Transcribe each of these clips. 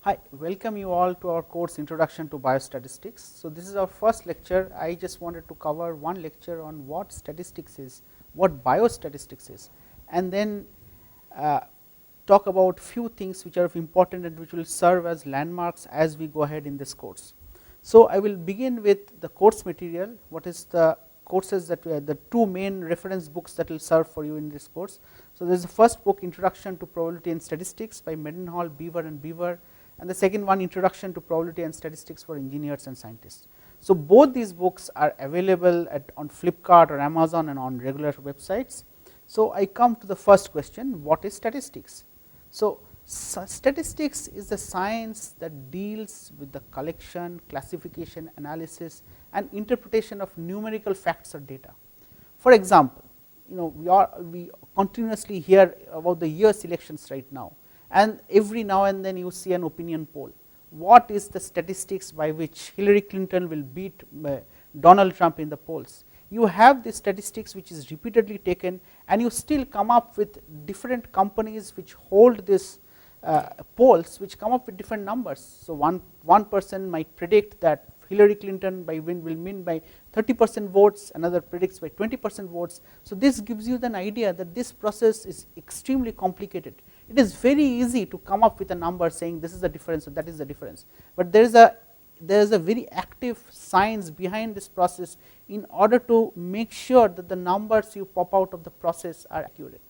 Hi, welcome you all to our course Introduction to Biostatistics. So, this is our first lecture. I just wanted to cover one lecture on what statistics is, what biostatistics is, and then talk about few things which are important and which will serve as landmarks as we go ahead in this course. So, I will begin with the course material, what is the courses that we are, the two main reference books that will serve for you in this course. So, there is the first book, Introduction to Probability and Statistics by Mendenhall, Beaver and Beaver, and the second one, Introduction to Probability and Statistics for Engineers and Scientists. So, both these books are available on Flipkart or Amazon and on regular websites. So, I come to the first question, what is statistics? So, statistics is the science that deals with the collection, classification, analysis and interpretation of numerical facts or data. For example, we continuously hear about the US elections right now, and every now and then you see an opinion poll. What is the statistics by which Hillary Clinton will beat Donald Trump in the polls? You have the statistics which is repeatedly taken, and you still come up with different companies which hold this polls which come up with different numbers. So, one person might predict that Hillary Clinton will win by 30% votes, another predicts by 20% votes. So, this gives you an idea that this process is extremely complicated. It is very easy to come up with a number saying this is the difference or that is the difference, but there is a very active science behind this process in order to make sure that the numbers you pop out of the process are accurate.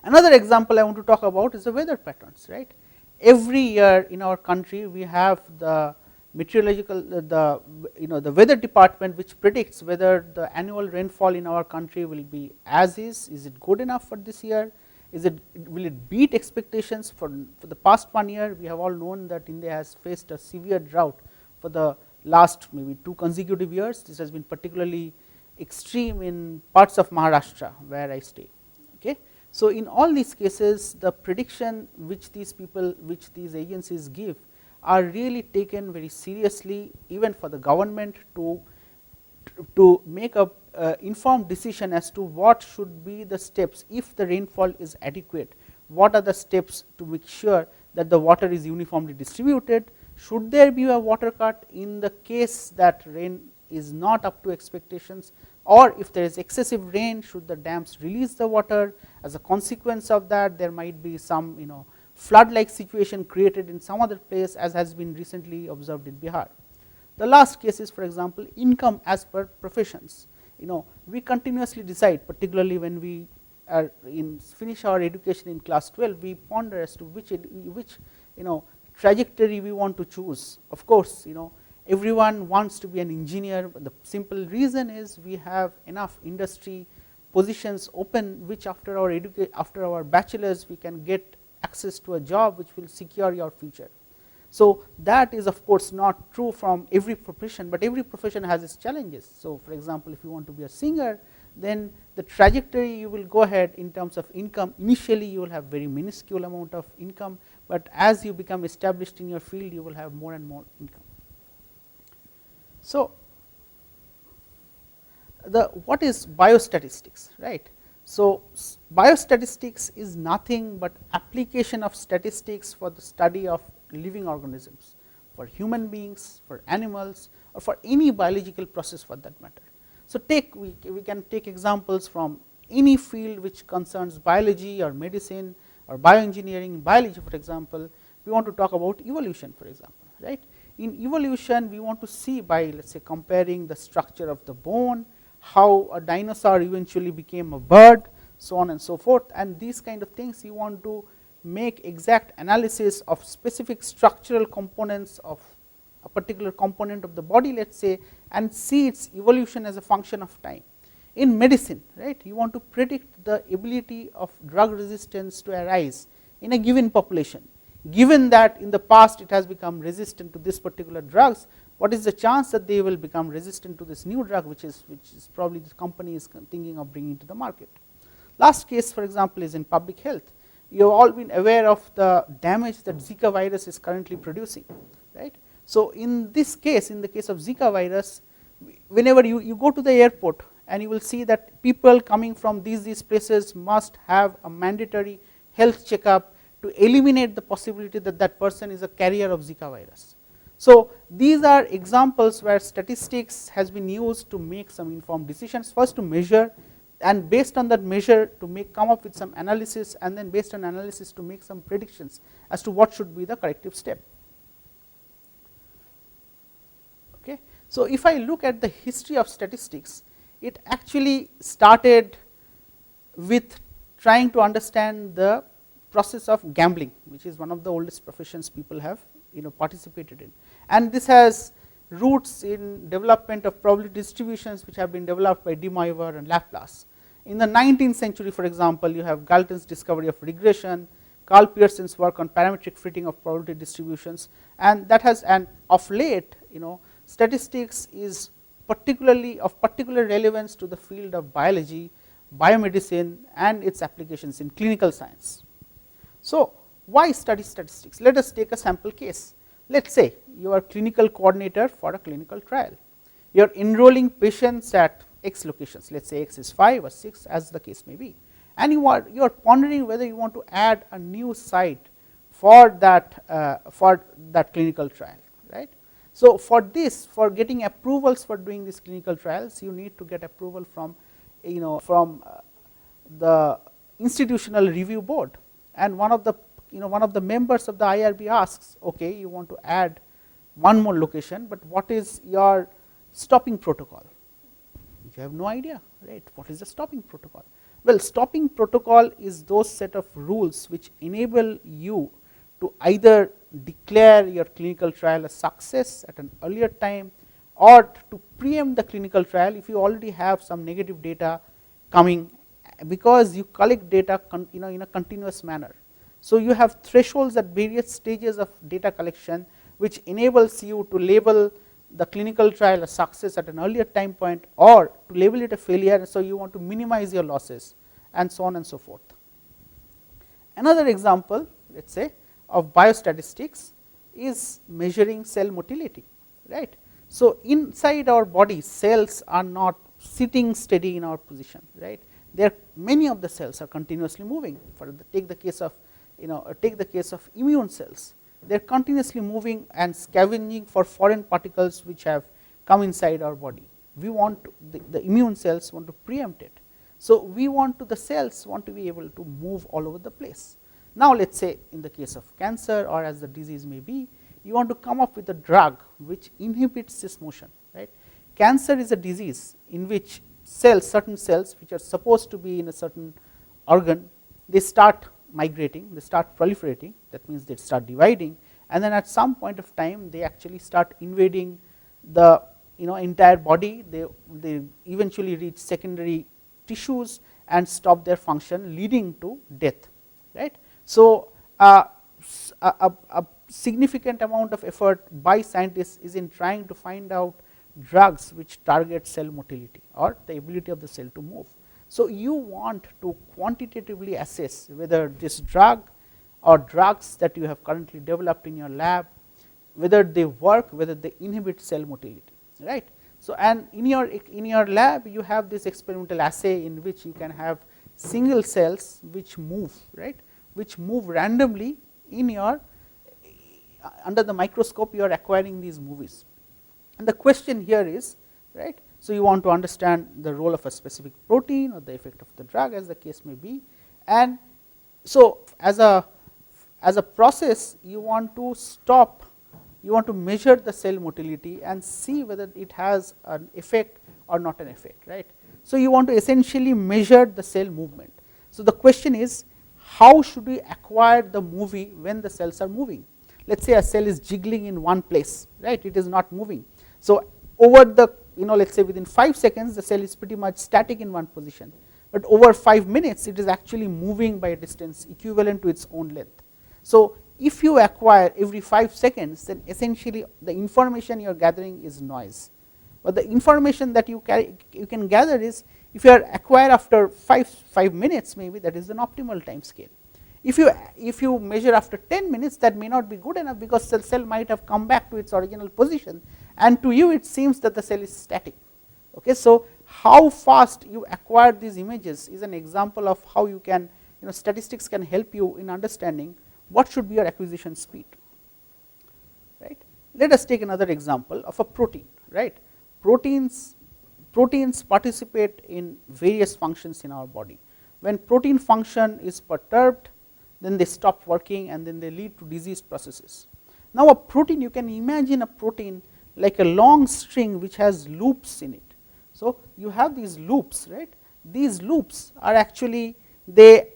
Another example I want to talk about is the weather patterns, right. Every year in our country we have the meteorological, the weather department which predicts whether the annual rainfall in our country will be as is it good enough for this year, will it beat expectations. For the past 1 year we have all known that India has faced a severe drought for the last maybe 2 consecutive years. This has been particularly extreme in parts of Maharashtra where I stay. Okay. So, in all these cases the prediction which these agencies give are really taken very seriously, even for the government to make a informed decision as to what should be the steps. If the rainfall is adequate, what are the steps to make sure that the water is uniformly distributed? Should there be a water cut in the case that rain is not up to expectations, or if there is excessive rain, should the dams release the water? As a consequence of that, there might be some flood like situation created in some other place, as has been recently observed in Bihar. The last case is, for example, income as per professions. We continuously decide, particularly when we are finish our education in class 12, we ponder as to which trajectory we want to choose. Of course, everyone wants to be an engineer, but the simple reason is we have enough industry positions open, which after our bachelor's we can get access to a job which will secure your future. So, that is of course not true from every profession, but every profession has its challenges. So, for example, if you want to be a singer, then the trajectory you will go ahead in terms of income, initially you will have very minuscule amount of income, but as you become established in your field you will have more and more income. So, what is biostatistics, right? So, biostatistics is nothing but application of statistics for the study of living organisms, for human beings, for animals, or for any biological process for that matter. So, we can take examples from any field which concerns biology or medicine or bioengineering. Biology, for example, we want to talk about evolution, for example, right. In evolution we want to see by, let us say, comparing the structure of the bone, how a dinosaur eventually became a bird, so on and so forth, and these kind of things you want to make exact analysis of specific structural components of a particular component of the body, let us say, and see its evolution as a function of time. In medicine, right, you want to predict the ability of drug resistance to arise in a given population. Given that in the past it has become resistant to this particular drugs, what is the chance that they will become resistant to this new drug which is probably this company is thinking of bringing to the market. Last case, for example, is in public health. You have all been aware of the damage that Zika virus is currently producing, right. So, in this case, in the case of Zika virus, whenever you go to the airport and you will see that people coming from these places must have a mandatory health checkup to eliminate the possibility that that person is a carrier of Zika virus. So, these are examples where statistics has been used to make some informed decisions, first to measure, and based on that measure to come up with some analysis, and then based on analysis to make some predictions as to what should be the corrective step. Okay. So, if I look at the history of statistics, it actually started with trying to understand the process of gambling, which is one of the oldest professions people have participated in, and this has roots in development of probability distributions which have been developed by De Moivre and Laplace. In the 19th century, for example, you have Galton's discovery of regression, Carl Pearson's work on parametric fitting of probability distributions, and that has, and of late statistics is particularly of particular relevance to the field of biology, biomedicine, and its applications in clinical science. So, why study statistics? Let us take a sample case. Let us say you are clinical coordinator for a clinical trial. You are enrolling patients at X locations, let us say X is 5 or 6 as the case may be, and you are pondering whether you want to add a new site for that clinical trial, right. So, for this, for getting approvals for doing these clinical trials, you need to get approval from the institutional review board, and one of the members of the IRB asks, okay, you want to add one more location, but what is your stopping protocol? You have no idea, right? What is the stopping protocol? Well, stopping protocol is those set of rules which enable you to either declare your clinical trial a success at an earlier time, or to preempt the clinical trial if you already have some negative data coming, because you collect data in a continuous manner. So, you have thresholds at various stages of data collection which enables you to label the clinical trial a success at an earlier time point, or to label it a failure. So, you want to minimize your losses, and so on and so forth. Another example, let us say, of biostatistics is measuring cell motility, right. So, inside our body, cells are not sitting steady in our position, right. There, many of the cells are continuously moving. Take the case of immune cells. They are continuously moving and scavenging for foreign particles which have come inside our body. We want the immune cells want to preempt it. So, the cells want to be able to move all over the place. Now, let us say in the case of cancer, or as the disease may be, you want to come up with a drug which inhibits this motion, right. Cancer is a disease in which certain cells which are supposed to be in a certain organ, they start migrating, they start proliferating, that means they start dividing, and then at some point of time they actually start invading the entire body. They eventually reach secondary tissues and stop their function, leading to death, right. So, a significant amount of effort by scientists is in trying to find out drugs which target cell motility, or the ability of the cell to move. So, you want to quantitatively assess whether this drug or drugs that you have currently developed in your lab, whether they work, whether they inhibit cell motility, right. So, and in your lab you have this experimental assay in which you can have single cells which move, right, which move randomly in your under the microscope. You are acquiring these movies, and the question here is, right. So, you want to understand the role of a specific protein or the effect of the drug, as the case may be, and so as a process you want to measure the cell motility and see whether it has an effect or not an effect, right. So, you want to essentially measure the cell movement. So, the question is, how should we acquire the movie when the cells are moving? Let us say a cell is jiggling in one place, right, it is not moving. So, over the let us say within 5 seconds the cell is pretty much static in one position, but over 5 minutes it is actually moving by a distance equivalent to its own length. So, if you acquire every 5 seconds, then essentially the information you are gathering is noise, but the information that you can gather is, if you acquire after 5 minutes, maybe that is an optimal time scale. If you measure after 10 minutes, that may not be good enough, because the cell might have come back to its original position, and to you it seems that the cell is static. Okay, so, how fast you acquire these images is an example of how you can statistics can help you in understanding what should be your acquisition speed, right. Let us take another example of a protein, right. Proteins participate in various functions in our body. When protein function is perturbed, then they stop working and then they lead to disease processes. Now, a protein, you can imagine a protein like a long string which has loops in it. So, you have these loops, right. These loops are actually, they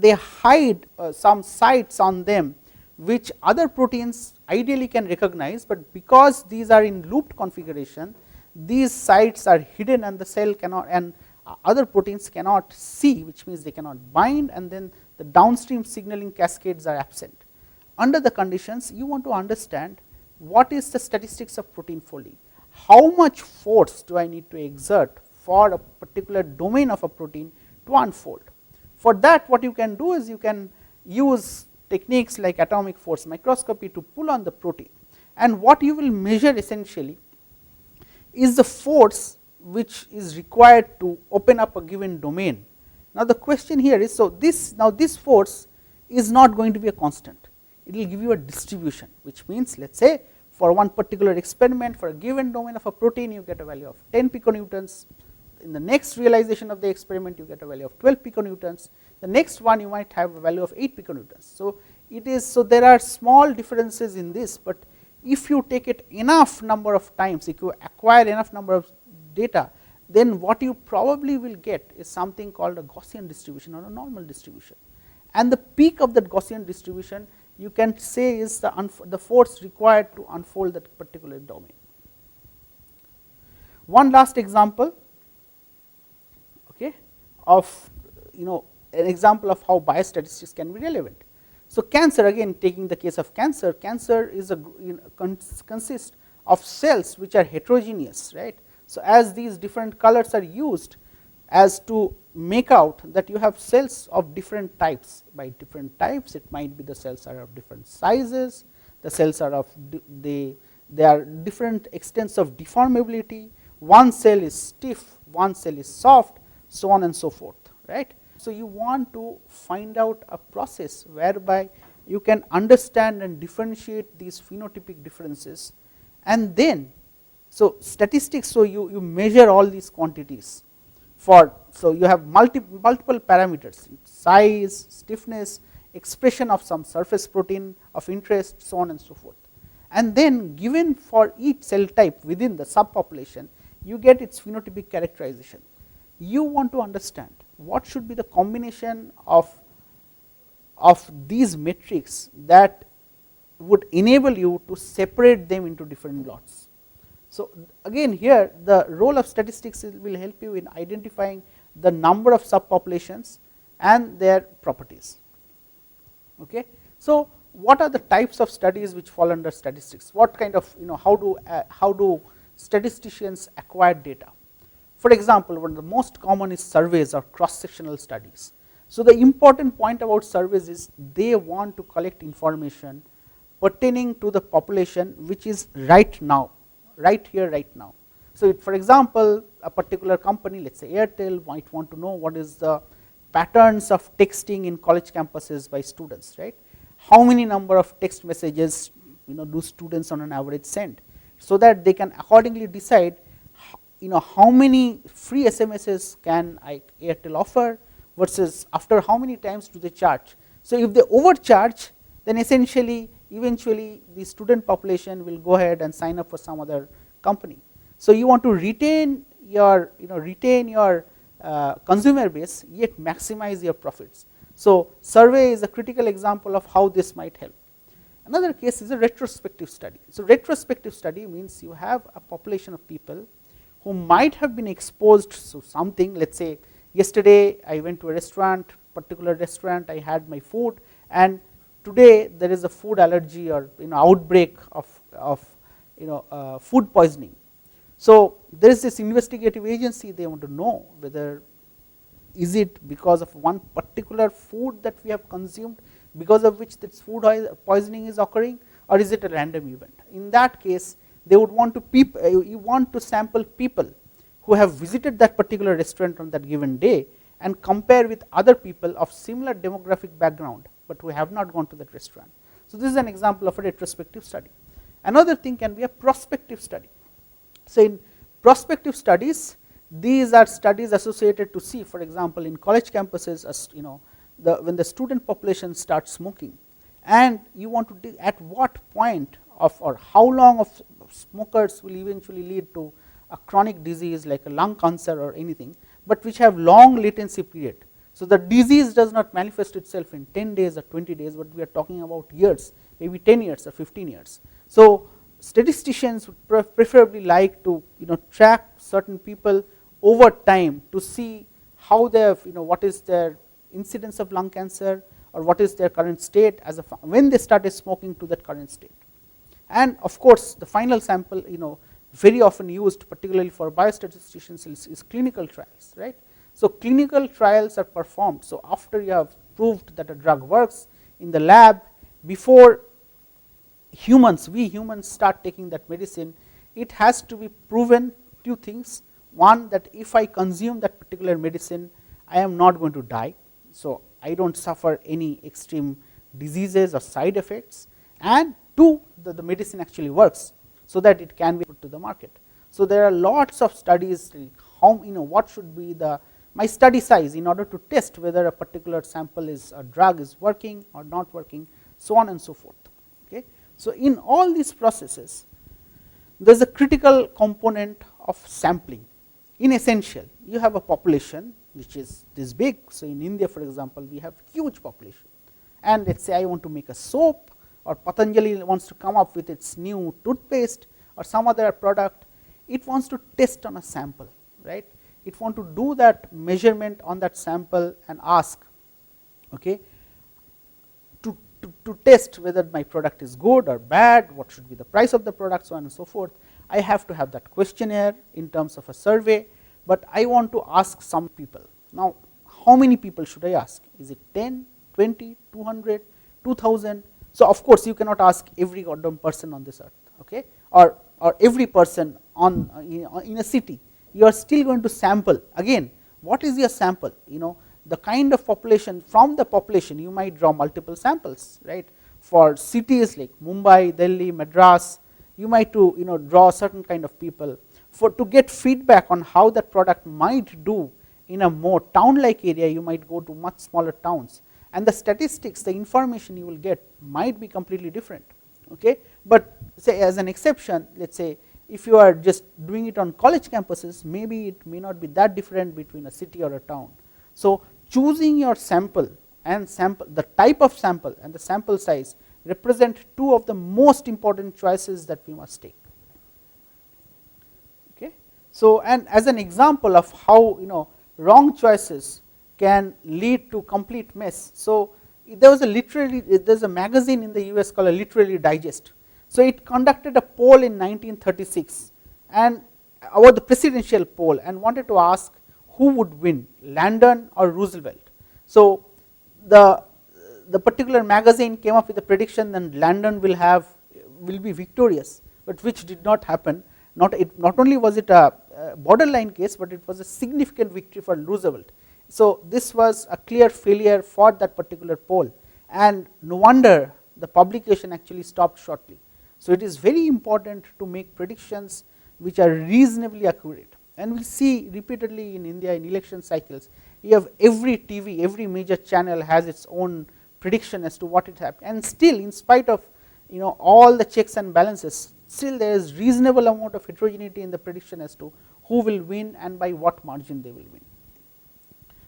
hide some sites on them which other proteins ideally can recognize, but because these are in looped configuration, these sites are hidden and the cell cannot, and other proteins cannot see, which means they cannot bind, and then the downstream signaling cascades are absent. Under the conditions, you want to understand what is the statistics of protein folding, how much force do I need to exert for a particular domain of a protein to unfold. For that, what you can do is you can use techniques like atomic force microscopy to pull on the protein, and what you will measure essentially is the force which is required to open up a given domain. Now, the question here is, so this force is not going to be a constant, it will give you a distribution, which means, let us say for one particular experiment for a given domain of a protein, you get a value of 10 piconewtons. In the next realization of the experiment, you get a value of 12 piconewtons. The next one you might have a value of 8 piconewtons. So, it is, so there are small differences in this, but if you take it enough number of times, if you acquire enough number of data, then what you probably will get is something called a Gaussian distribution or a normal distribution. And the peak of that Gaussian distribution, you can say, is the force required to unfold that particular domain. One last example, okay, of an example of how biostatistics can be relevant. So, cancer, again taking the case of cancer, cancer is consists of cells which are heterogeneous, right. So, as these different colors are used as to make out that you have cells of different types. By different types, it might be the cells are of different sizes, the cells are of they are different extents of deformability, one cell is stiff, one cell is soft, so on and so forth, right. So, you want to find out a process whereby you can understand and differentiate these phenotypic differences, and then, so statistics, so you measure all these quantities for, so you have multiple parameters, size, stiffness, expression of some surface protein of interest, so on and so forth. And then given for each cell type within the subpopulation, you get its phenotypic characterization. You want to understand what should be the combination of these metrics that would enable you to separate them into different lots. So, again here the role of statistics will help you in identifying the number of subpopulations and their properties. Okay. So, what are the types of studies which fall under statistics? What kind of, how do statisticians acquire data? For example, one of the most common is surveys or cross-sectional studies. So, the important point about surveys is they want to collect information pertaining to the population which is right now, right here, right now. So, for example, a particular company, let us say Airtel, might want to know what is the patterns of texting in college campuses by students, right. How many number of text messages do students on an average send, so that they can accordingly decide how many free SMSs can Airtel offer versus after how many times do they charge. So, if they overcharge, then essentially eventually the student population will go ahead and sign up for some other company. So, you want to retain your consumer base, yet maximize your profits. So, survey is a critical example of how this might help. Another case is a retrospective study. So, retrospective study means you have a population of people who might have been exposed to something. Let us say yesterday I went to a restaurant, particular restaurant, I had my food, and today there is a food allergy or outbreak of food poisoning. So, there is this investigative agency, they want to know whether is it because of one particular food that we have consumed, because of which this food poisoning is occurring, or is it a random event. In that case, they would want to you want to sample people who have visited that particular restaurant on that given day and compare with other people of similar demographic background but who have not gone to that restaurant. So, this is an example of a retrospective study. Another thing can be a prospective study. So, in prospective studies, these are studies associated to see, for example, in college campuses, as when the student population starts smoking, and you want to at what point of or how long of smokers will eventually lead to a chronic disease like a lung cancer or anything, but which have long latency period. So, the disease does not manifest itself in 10 days or 20 days, but we are talking about years, maybe 10 years or 15 years. So, statisticians would preferably like to track certain people over time to see how they have, what is their incidence of lung cancer, or what is their current state as when they started smoking to that current state. And of course, the final sample very often used particularly for biostatisticians is clinical trials, right. So, clinical trials are performed. So, after you have proved that a drug works in the lab, before we humans start taking that medicine, it has to be proven two things. One, that if I consume that particular medicine, I am not going to die. So, I do not suffer any extreme diseases or side effects, and two, the medicine actually works, so that it can be put to the market. So, there are lots of studies, how what should be my study size in order to test whether a particular sample drug is working or not working, so on and so forth. Okay. So, in all these processes, there is a critical component of sampling. In essential, you have a population which is this big. So, in India, for example, we have huge population, and let us say I want to make a soap, or Patanjali wants to come up with its new toothpaste or some other product. It wants to test on a sample, right. It wants to do that measurement on that sample and ask, okay, to test whether my product is good or bad, what should be the price of the product, so on and so forth. I have to have that questionnaire in terms of a survey, but I want to ask some people. Now, how many people should I ask? Is it 10, 20, 200, 2000? So, of course, you cannot ask every goddamn person on this earth, okay, or every person in a city. You are still going to sample. Again, what is your sample? The kind of population, from the population you might draw multiple samples, right. For cities like Mumbai, Delhi, Madras, you might draw a certain kind of people to get feedback on how that product might do in a more town like area. You might go to much smaller towns, and the statistics, the information you will get might be completely different, okay. But say as an exception, let us say if you are just doing it on college campuses, maybe it may not be that different between a city or a town. So, choosing your sample and the type of sample and the sample size represent two of the most important choices that we must take. Okay. So, and as an example of how wrong choices can lead to complete mess. So, there's a magazine in the US called a Literary Digest. So, it conducted a poll in 1936 and about the presidential poll, and wanted to ask who would win, Landon or Roosevelt. So, the particular magazine came up with a prediction that Landon will be victorious, but which did not happen. Not only was it a borderline case, but it was a significant victory for Roosevelt. So, this was a clear failure for that particular poll, and no wonder the publication actually stopped shortly. So, it is very important to make predictions which are reasonably accurate, and we see repeatedly in India in election cycles, you have every TV, every major channel has its own prediction as to what it happened, and still in spite of all the checks and balances, still there is reasonable amount of heterogeneity in the prediction as to who will win and by what margin they will win.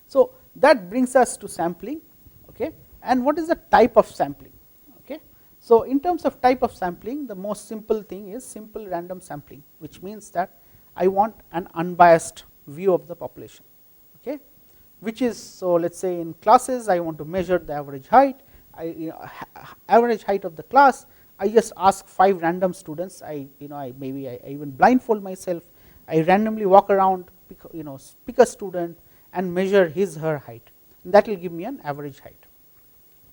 So, that brings us to sampling, okay. And what is the type of sampling? Okay. So, in terms of type of sampling, the most simple thing is simple random sampling, which means that I want an unbiased view of the population, okay, which is, so let us say in classes I want to measure the average height, average height of the class. I just ask 5 random students, I even blindfold myself, I randomly walk around, pick a student and measure her height, and that will give me an average height.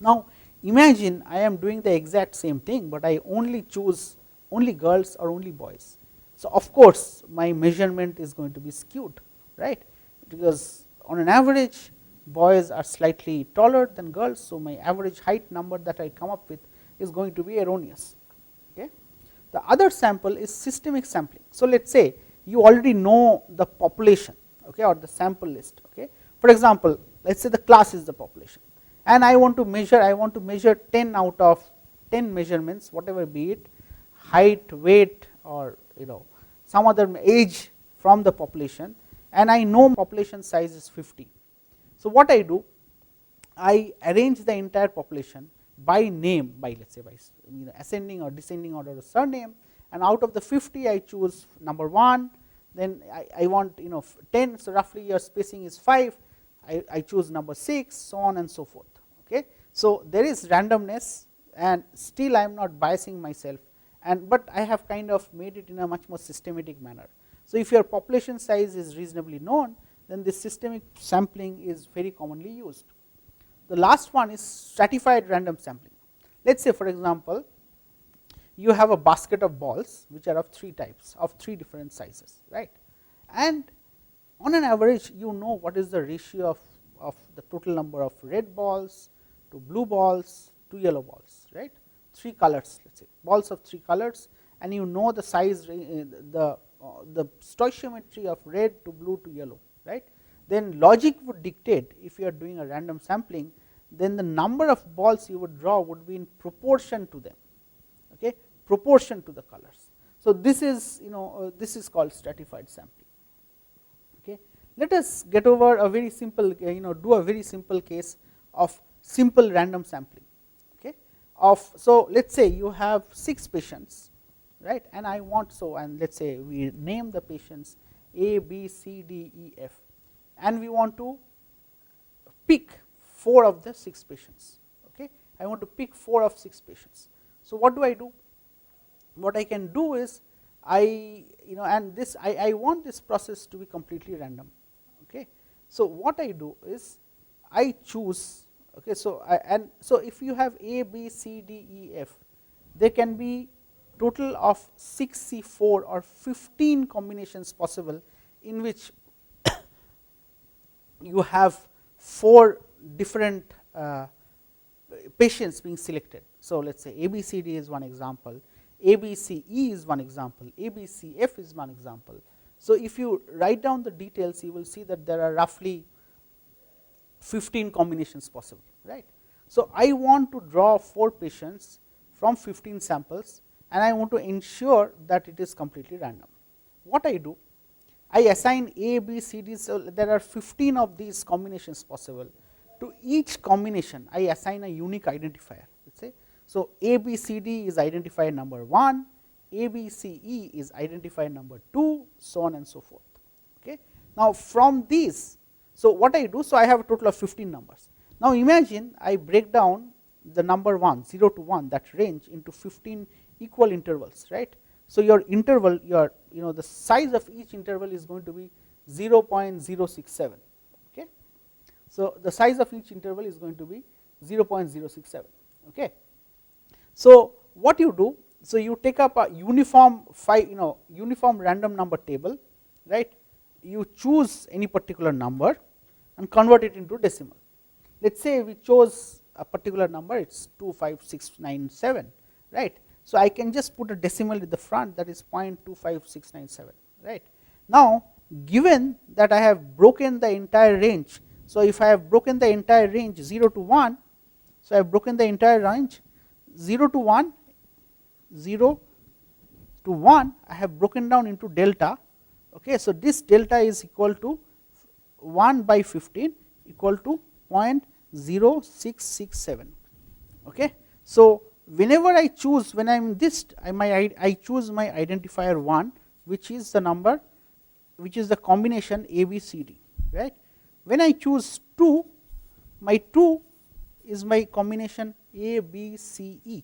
Now, imagine I am doing the exact same thing, but I only choose only girls or only boys. So, of course, my measurement is going to be skewed, right, because on an average boys are slightly taller than girls. So, my average height number that I come up with is going to be erroneous. Okay. The other sample is systemic sampling. So, let us say you already know the population, okay, or the sample list. Okay. For example, let us say the class is the population, and I want to measure 10 out of 10 measurements, whatever be it, height, weight, or some other age from the population, and I know population size is 50. So, what I do, I arrange the entire population by name, by let us say by ascending or descending order of surname, and out of the 50 I choose number 1, then I want 10, so roughly your spacing is 5, I choose number 6, so on and so forth. Okay. So, there is randomness, and still I am not biasing myself, but I have kind of made it in a much more systematic manner. So, if your population size is reasonably known, then this systemic sampling is very commonly used. The last one is stratified random sampling. Let us say, for example, you have a basket of balls which are of 3 types, of 3 different sizes, right, and on an average you know what is the ratio of the total number of red balls to blue balls to yellow balls, right, 3 colors, let us say balls of 3 colors, and you know the size, the stoichiometry of red to blue to yellow, right. Then logic would dictate, if you are doing a random sampling, then the number of balls you would draw would be in proportion to them, okay, proportion to the colors. So, this is this is called stratified sampling. Okay. Let us get over a very simple, do a very simple case of simple random sampling. Okay. So, let us say you have 6 patients, right, and I want, and let us say we name the patients A, B, C, D, E, F, and we want to pick 4 of the 6 patients. Okay. I want to pick 4 of 6 patients. So, what do I do? What I can do is I want this process to be completely random. Okay. So, what I do is I choose. Okay. So, if you have A, B, C, D, E, F, there can be total of 6C4 or 15 combinations possible, in which you have 4 different patients being selected. So, let us say ABCD is one example, ABCE is one example, ABCF is one example. So, if you write down the details, you will see that there are roughly 15 combinations possible, right. So, I want to draw 4 patients from 15 samples, and I want to ensure that it is completely random. What I do, I assign A, B, C, D, so there are 15 of these combinations possible. To each combination, I assign a unique identifier, let us say. So, A, B, C, D is identifier number 1, A, B, C, E is identifier number 2, so on and so forth. Okay. Now, from these, so what I do, so I have a total of 15 numbers. Now, imagine I break down the number 1, 0 to 1, that range, into 15 equal intervals, right. So, your interval, the size of each interval is going to be 0.067. Okay. So, the size of each interval is going to be 0.067. Okay. So, what you do, so you take up a uniform random number table, right. You choose any particular number and convert it into decimal. Let us say we chose a particular number, it is 25697, right. So, I can just put a decimal at the front, that is 0.25697, right. Now, given that I have broken the entire range, so if I have broken the entire range 0 to 1, so I have broken the entire range 0 to 1, 0 to 1, I have broken down into delta. Okay. So, this delta is equal to 1 by 15 equal to 0.0667. Okay. So, whenever I choose, when I am this, I choose my identifier 1, which is the number, which is the combination ABCD, right. When I choose 2, my 2 is my combination ABCE.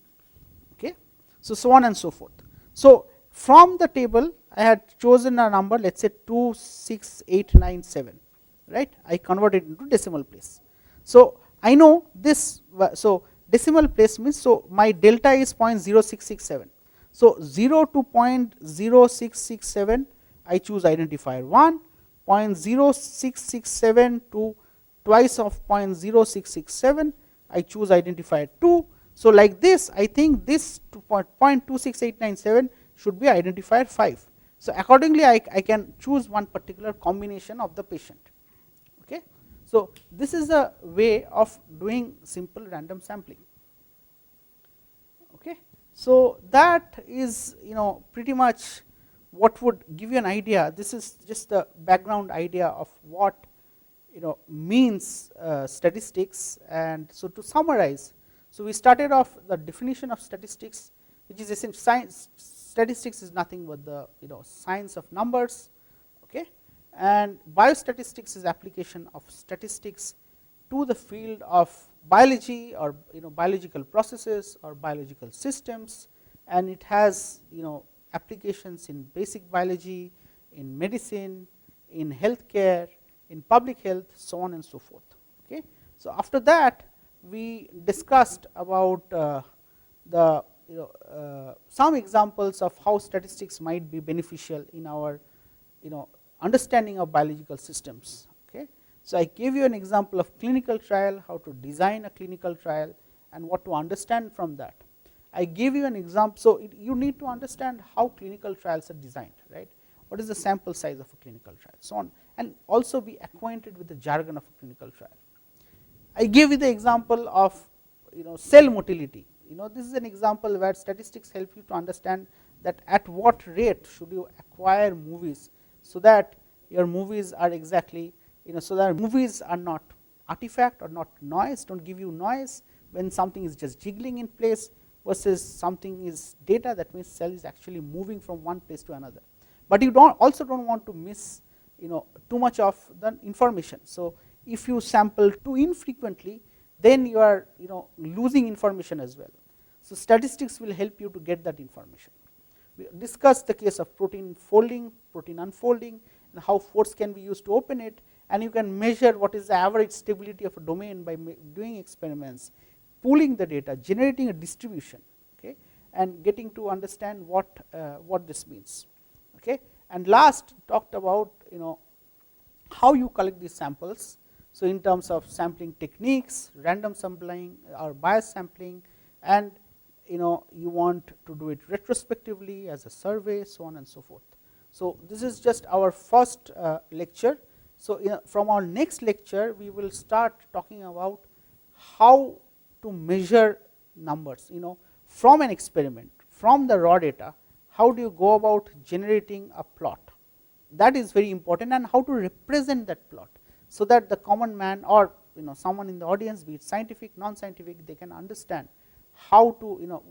Okay. So, so on and so forth. So, from the table I had chosen a number, let us say 26897, right. I convert it into decimal place. So, I know this, so decimal place means, so my delta is 0.0667. So, 0 to 0.0667 I choose identifier 1, 0.0667 to twice of 0.0667, I choose identifier 2. So, like this, I think this 0.26897 should be identifier 5. So, accordingly, I can choose one particular combination of the patient. Okay. So, this is a way of doing simple random sampling. Okay. So, that is pretty much what would give you an idea. This is just the background idea of what means statistics. And so, to summarize, so we started off the definition of statistics, which is essentially science. Statistics is nothing but the science of numbers, okay, and biostatistics is application of statistics to the field of biology or biological processes or biological systems, and it has applications in basic biology, in medicine, in healthcare, in public health, so on and so forth. Okay. So, after that we discussed about the some examples of how statistics might be beneficial in our understanding of biological systems. Okay. So, I gave you an example of clinical trial, how to design a clinical trial and what to understand from that. I gave you an example. So, you need to understand how clinical trials are designed, right? What is the sample size of a clinical trial, so on, and also be acquainted with the jargon of a clinical trial. I gave you the example of cell motility. This is an example where statistics help you to understand that at what rate should you acquire movies, so that your movies are exactly so that movies are not artifact or not noise, don't give you noise when something is just jiggling in place, versus something is data, that means cell is actually moving from one place to another. But you also don't want to miss too much of the information. So, if you sample too infrequently, then you are losing information as well. So, statistics will help you to get that information. We discussed the case of protein folding, protein unfolding, and how force can be used to open it, and you can measure what is the average stability of a domain by doing experiments, pooling the data, generating a distribution, okay, and getting to understand what this means. Okay. And last, talked about how you collect these samples. So, in terms of sampling techniques, random sampling or bias sampling, and you want to do it retrospectively as a survey, so on and so forth. So, this is just our first lecture. So, from our next lecture we will start talking about how to measure numbers from an experiment, from the raw data. How do you go about generating a plot? That is very important, and how to represent that plot, so that the common man or someone in the audience, be it scientific, non-scientific, they can understand how to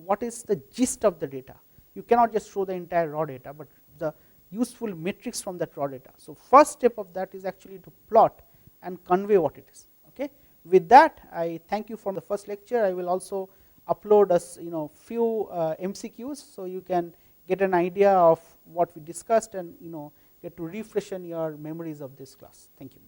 what is the gist of the data. You cannot just show the entire raw data, but the useful metrics from that raw data. So, first step of that is actually to plot and convey what it is. Okay. With that, I thank you for the first lecture. I will also upload few MCQs, so you can get an idea of what we discussed and get to refreshen your memories of this class. Thank you.